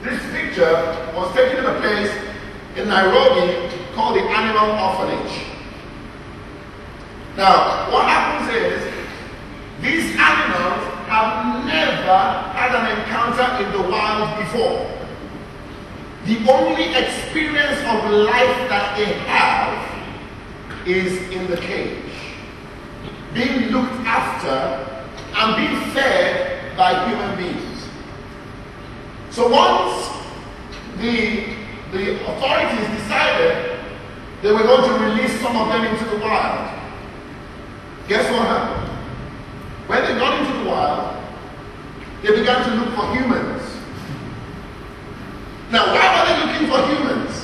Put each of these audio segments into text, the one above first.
This picture was taken in a place in Nairobi called the Animal Orphanage. Now, what happens is, these animals have never had an encounter in the wild before. The only experience of life that they have is in the cage, being looked after and being fed by human beings. So once the authorities decided they were going to release some of them into the wild, guess what happened? When they got into the wild, they began to look for humans. Now, why were they looking for humans?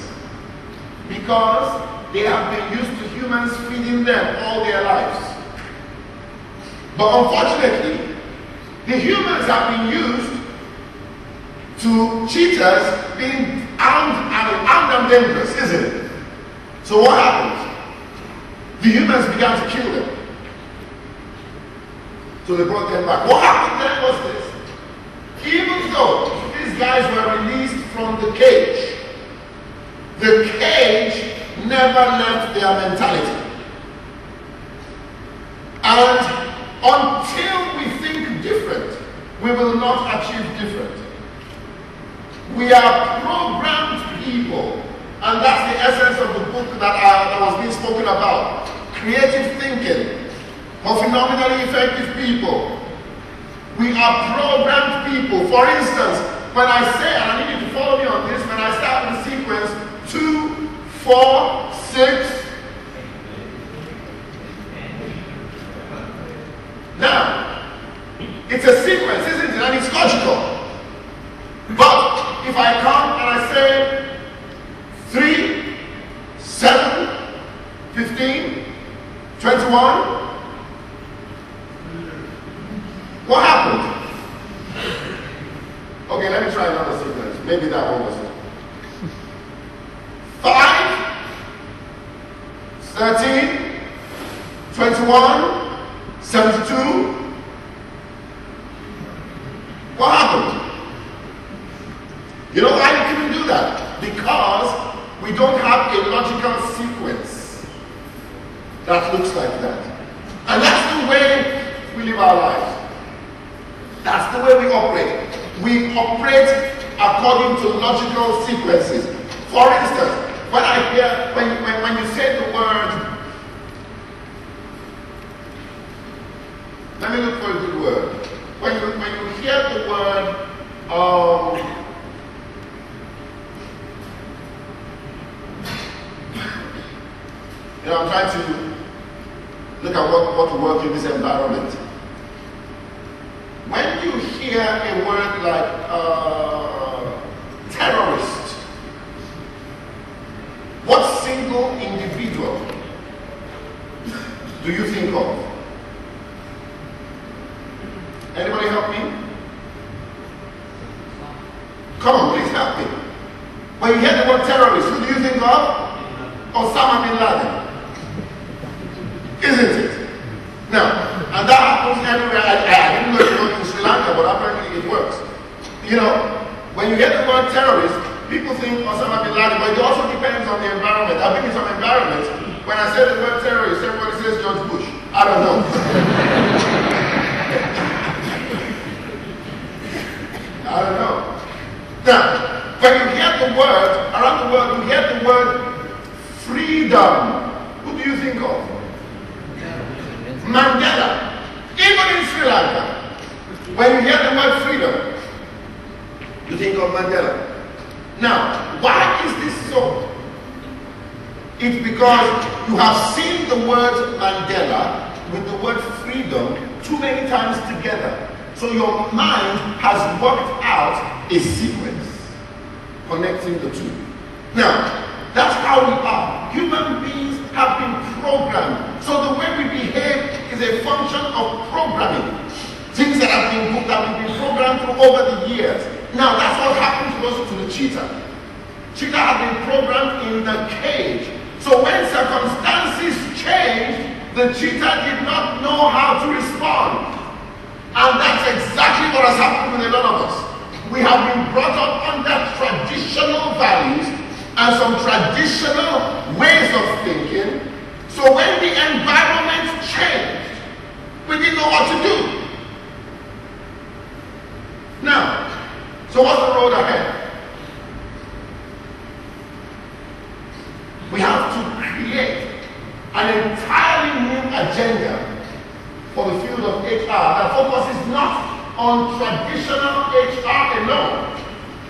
Because they have been used to humans feeding them all their lives. But unfortunately, the humans have been used to cheaters being armed and dangerous, isn't it? So what happened? The humans began to kill them. So they brought them back. What happened then was this. Even though these guys were released from the cage never left their mentality. And until we think different, we will not achieve different. We are programmed people, and that's the essence of the book that was being spoken about. Creative thinking for phenomenally effective people. We are programmed people. For instance, when I say, and I need you to follow me on this, when I start the sequence 2, 4, 6. Now, it's a sequence, isn't it? And it's logical. But if I come and I say 3, 7, 15, 21, what happened? Okay, let me try another sequence. Maybe that one was it. 5, 13, 21, 72. What happened? You know why we couldn't do that? Because we don't have a logical sequence that looks like that. And that's the way we live our lives. That's the way we operate. We operate according to logical sequences. For instance, when I hear, when you say the word, let me look for a good word. When you hear the word, I'm trying to look at what will work in this environment. When you hear a word like terrorist, what single individual do you think of? Anybody help me? Come on, please help me. When you hear the word terrorist, who do you think of? Osama bin Laden. Isn't it? Now, and that happens everywhere. I didn't know it was in Sri Lanka, but apparently it works. You know, when you get the word terrorist, people think Osama bin Laden, but it also depends on the environment. I've been in some environments, when I say the word terrorist, everybody says George Bush. I don't know. I don't know. Now, when you hear the word, around the world, you hear the word freedom. Who do you think of? Mandela. Even in Sri Lanka, when you hear the word freedom, you think of Mandela. Now, why is this so? It's because you have seen the word Mandela with the word freedom too many times together. So your mind has worked out a sequence connecting the two. Now, that's how we are. Human beings have been programmed. So the way we behave is a function of programming. Things that have been programmed through over the years. Now that's what happens also to the cheetah. Cheetah have been programmed in the cage. So when circumstances changed, the cheetah did not know how to respond. And that's exactly what has happened with a lot of us. We have been brought up under values and some traditional ways of thinking. So when the environment changed, we didn't know what to do. Now, so what's the road ahead? We have to create an entirely new agenda for the field of HR that focuses not on traditional HR alone,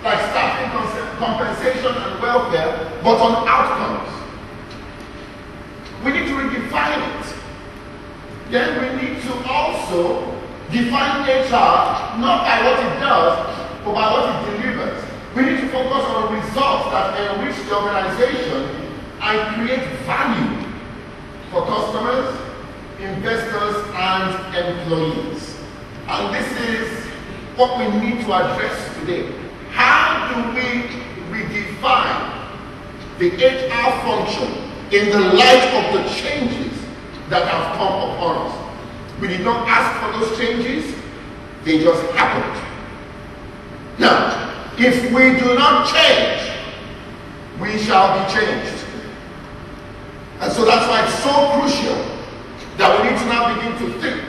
like staffing, compensation and welfare, but on outcomes. We need to redefine it. Then we need to also define HR not by what it does, but by what it delivers. We need to focus on results that enrich the organization and create value for customers, investors, and employees. And this is what we need to address today. How do we redefine the HR function in the light of the changes that have come upon us? We did not ask for those changes, they just happened. Now, if we do not change, we shall be changed. And so that's why it's so crucial that we need to now begin to think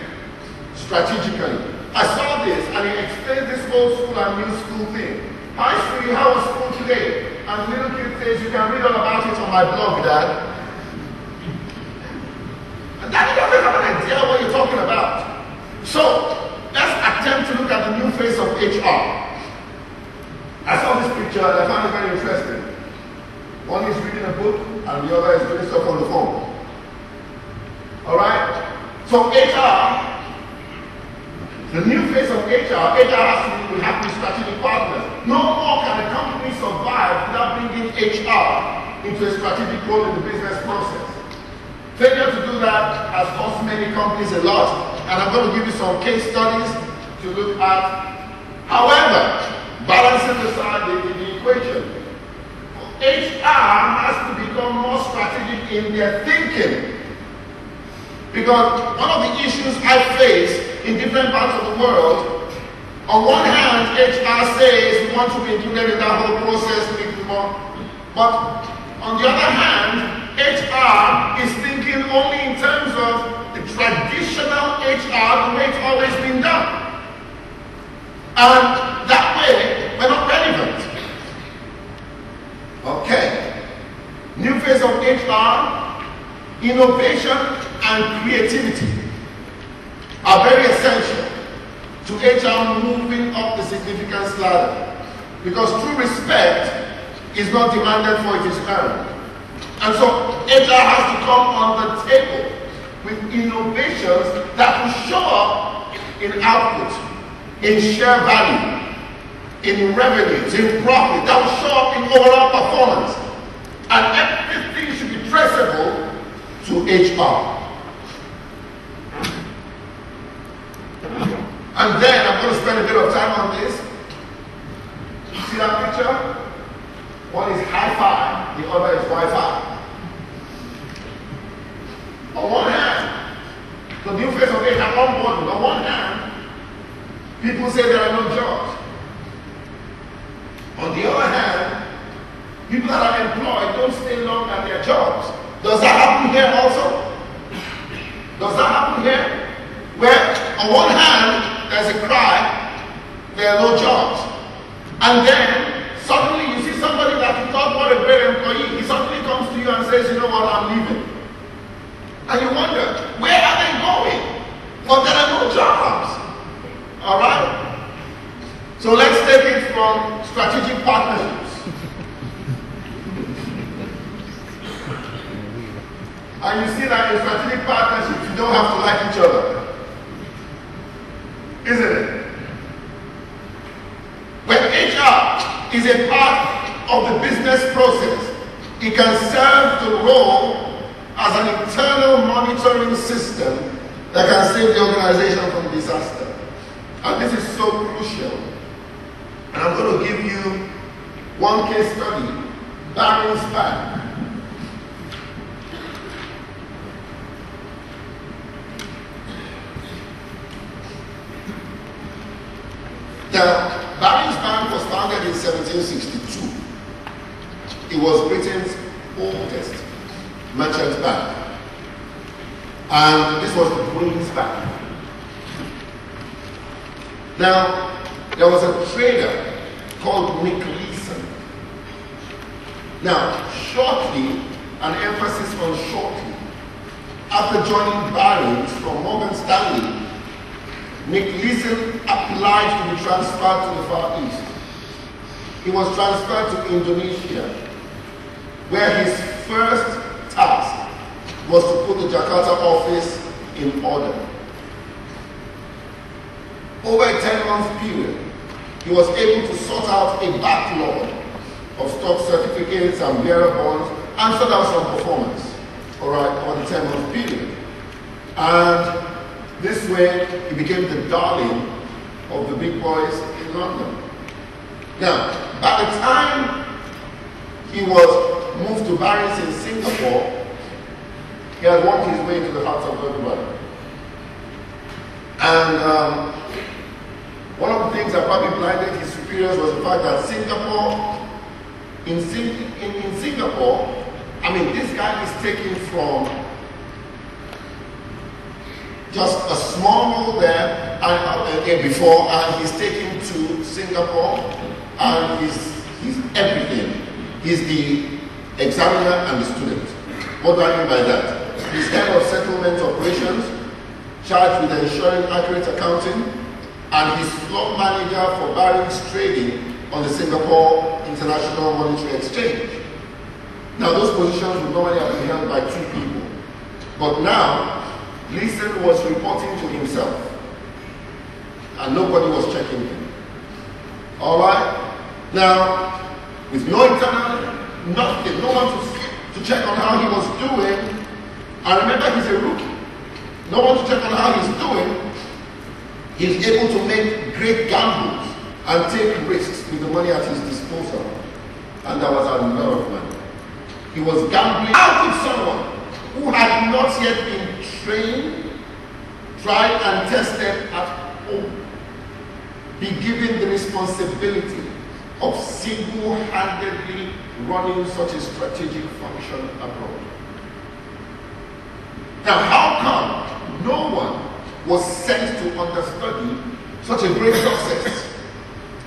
strategically. I saw this and it explains this old school and new school thing. Hi sweetie, how was school today? And little kid says, you can read all about it on my blog, Dad. And Daddy doesn't have an idea what you're talking about. So, let's attempt to look at the new face of HR. I saw this picture and I found it very interesting. One is reading a book and the other is doing stuff on the phone. Alright? So HR, the new face of HR has to be, we have to be strategic partners. No more can a company survive without bringing HR into a strategic role in the business process. Failure to do that has cost many companies a lot, and I'm going to give you some case studies to look at. However, balancing the equation, HR has to become more strategic in their thinking. Because one of the issues I face in different parts of the world, on one hand, HR says we want to be included in that whole process, but on the other hand, HR is thinking only in terms of the traditional HR, the way it's always been done. And that way, we're not relevant. Okay. New phase of HR, innovation and creativity are very essential to HR moving up the significance ladder, because true respect is not demanded for it is earned. And so HR has to come on the table with innovations that will show up in output, in share value, in revenues, in profit, that will show up in overall performance. And everything should be traceable to HR. And then I'm going to spend a bit of time on this. See that picture? One is hi-fi, the other is Wi-Fi. On one hand, the new face of HR on board. On one hand, people say there are no jobs. On the other hand, people that are employed don't stay long at their jobs. Does that happen here also? Does that happen here? Where on one hand, there's a cry, there are no jobs. And then, suddenly you see somebody that you thought was a great employee, he suddenly comes to you and says, you know what, I'm leaving. And you wonder, where are they going? Well, there are no jobs. Alright? So let's take it from strategic partnerships. And you see that in strategic partnerships, you don't have to like each other. Isn't it? When HR is a part of the business process, it can serve the role as an internal monitoring system that can save the organization from disaster. And this is so crucial. And I'm going to give you one case study, Barron's Bank. Now, Barron's Bank was founded in 1762. It was Britain's oldest merchant bank. And this was the Queen's Bank. Now, there was a trader called Nick Leeson. Now, shortly, an emphasis on shortly, after joining Barings from Morgan Stanley, Nick Leeson applied to be transferred to the Far East. He was transferred to Indonesia, where his first task was to put the Jakarta office in order. Over a 10-month period, he was able to sort out a backlog of stock certificates and bearer bonds and sort out some performance, all right, over the 10-month period. And this way, he became the darling of the big boys in London. Now, by the time he was moved to Barings in Singapore, he had worked his way into the hearts of everybody. And one of the things that probably blinded his superiors was the fact that in Singapore, I mean, this guy is taken from just a small role there and before, and he's taken to Singapore, and he's everything. He's the examiner and the student. What do I mean by that? He's head of settlement operations, charged with ensuring accurate accounting, and he's floor manager for Barings trading on the Singapore International Monetary Exchange. Now, those positions would normally have been held by two people, but now Leeson was reporting to himself, and nobody was checking him. All right? Now, with no internal, nothing, no one to check on how he was doing. And remember, he's a rookie. No one to check on how he's doing. He's able to make great gambles and take risks with the money at his disposal. And that was a lot of money. He was gambling. How could someone who had not yet been trained, tried and tested at home be given the responsibility of single-handedly running such a strategic function abroad? Now, how come no one was sent to understudy such a great success?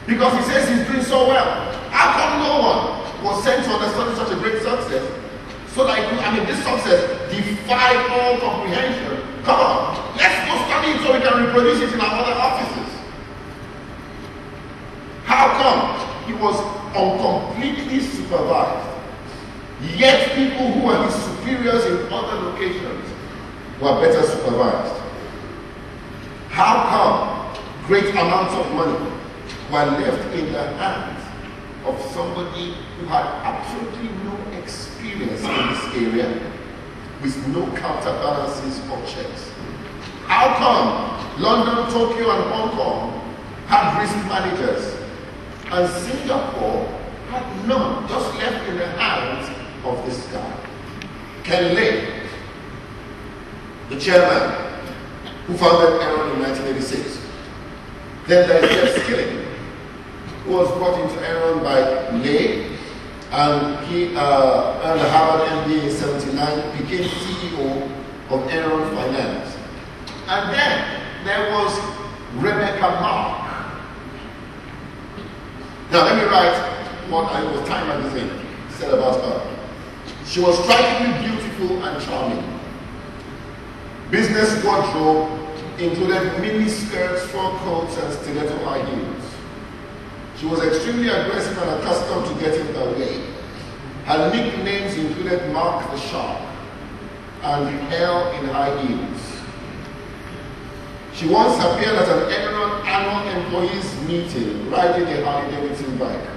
Because he says he's doing so well. How come no one was sent to understudy such a great success? So that this success defied all comprehension. Come on, let's go study it so we can reproduce it in our other offices. How come he was uncompletely supervised, yet people who were his superiors in other locations were better supervised? How come great amounts of money were left in the hands of somebody who had absolutely no experience in this area, with no counterbalances or checks? How come London, Tokyo, and Hong Kong had risk managers, and Singapore had none, just left in the hands of this guy? Ken Lay, the chairman who founded Enron in 1986. Then there is Jeff Skilling, who was brought into Enron by Lay, and he earned a Harvard MBA in 1979, became CEO of Enron Finance. And then there was Rebecca Mark. Now let me write what I was Time magazine said about her. She was strikingly beautiful and charming. Business wardrobe included mini skirts, fur coats, and stiletto high heels. She was extremely aggressive and accustomed to getting her way. Her nicknames included Mark the Shark and Hell in High Heels. She once appeared at an Enron annual employees meeting riding a Harley-Davidson bike.